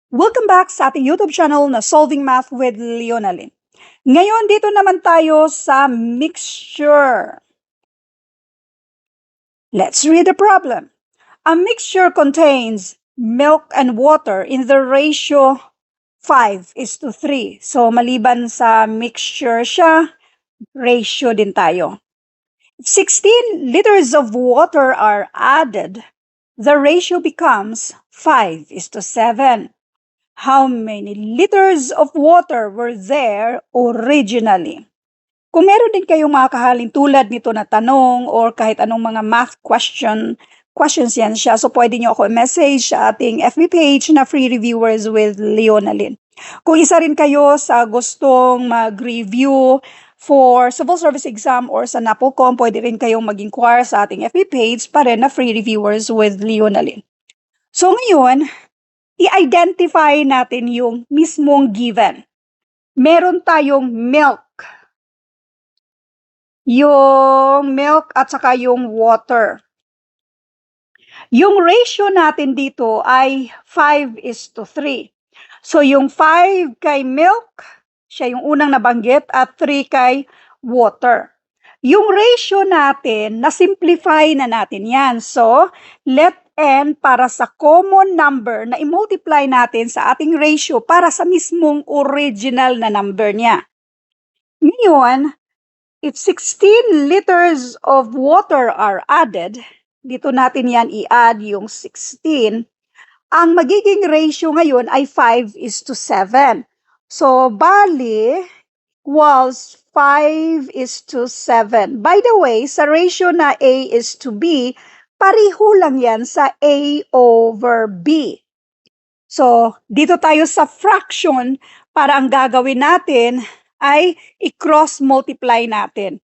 Welcome back sa ating YouTube channel na Solving Math with Leonalyn. Ngayon, dito naman tayo sa mixture. Let's read the problem. A mixture contains milk and water in the ratio 5:3. So, maliban sa mixture siya, ratio din tayo. If 16 liters of water are added, the ratio becomes 5:7. How many liters of water were there originally? Kung meron din kayong mga kahalin tulad nito na tanong or kahit anong mga math questions yan siya, so pwede nyo ako i-message sa ating FB page na Free Reviewers with Leonalyn. Kung isa rin kayo sa gustong mag-review for civil service exam or sa NAPOLCOM, pwede rin kayong mag-inquire sa ating FB page pa rin na Free Reviewers with Leonalyn. So ngayon, i-identify natin yung mismong given. Meron tayong milk. Yung milk at saka yung water. Yung ratio natin dito ay 5:3. So yung 5 kay milk, siya yung unang nabanggit, at 3 kay water. Yung ratio natin, na-simplify na natin yan. So, let n para sa common number na i-multiply natin sa ating ratio para sa mismong original na number niya. Ngayon, if 16 liters of water are added, dito natin yan i-add yung 16, ang magiging ratio ngayon ay 5:7. So, bali, equals 5:7. By the way, sa ratio na A:B, pareho lang yan sa A/B. So, dito tayo sa fraction para ang gagawin natin ay i-cross multiply natin.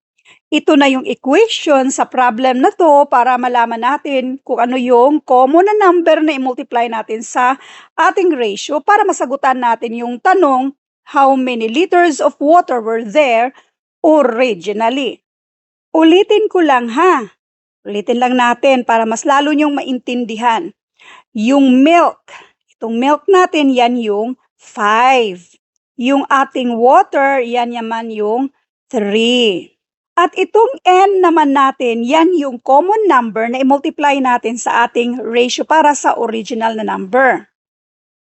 Ito na yung equation sa problem na to para malaman natin kung ano yung common na number na i-multiply natin sa ating ratio para masagutan natin yung tanong, how many liters of water were there originally? Ulitin ko lang ha. Ulitin lang natin para mas lalo nyong maintindihan. Yung milk, itong milk natin, yan yung 5. Yung ating water, yan naman yung 3. At itong n naman natin, yan yung common number na i-multiply natin sa ating ratio para sa original na number.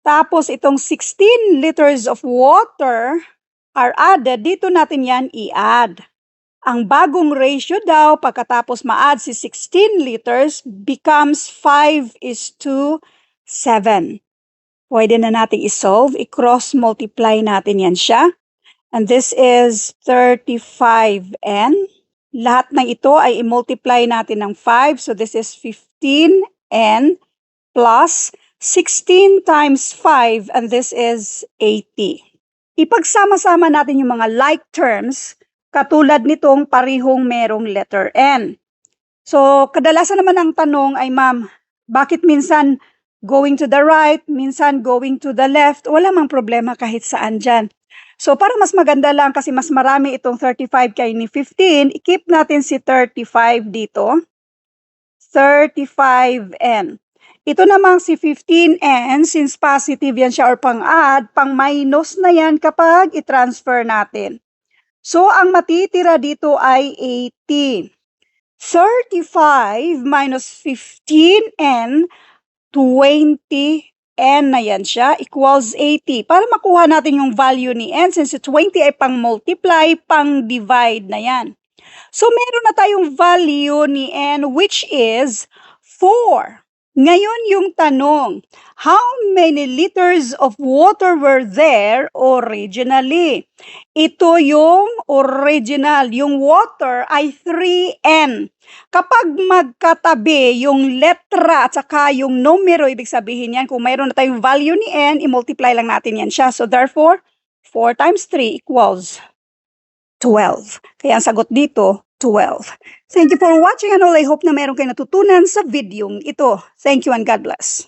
Tapos itong 16 liters of water are added, dito natin yan i-add. Ang bagong ratio daw, pagkatapos ma-add si 16 liters, becomes 5:7. Pwede na natin i-solve, i-cross multiply natin yan siya. And this is 35n. Lahat ng ito ay i-multiply natin ng 5. So this is 15n plus 16 times 5, and this is 80. Ipagsama-sama natin yung mga like terms, katulad nitong parihong merong letter N. So, kadalasan naman ang tanong ay, ma'am, bakit minsan going to the right, minsan going to the left? Wala mang problema kahit saan dyan. So, para mas maganda lang kasi mas marami itong 35 kay ni 15, i-keep natin si 35 dito. 35n. Ito namang si 15n, since positive yan siya or pang-add, pang-minus na yan kapag i-transfer natin. So, ang matitira dito ay 80. 35 minus 15n, 20n na yan siya, equals 80. Para makuha natin yung value ni n, since 20 ay pang-multiply, pang-divide na yan. So, meron na tayong value ni n, which is 4. Ngayon yung tanong, how many liters of water were there originally? Ito yung original. Yung water ay 3n. Kapag magkatabi yung letra at saka yung numero, ibig sabihin yan, kung mayroon na tayong value ni n, i-multiply lang natin yan siya. So therefore, 4 times 3 equals 12. Kaya ang sagot dito, 12. Thank you for watching and all. I hope na meron kayo natutunan sa video ito. Thank you and God bless.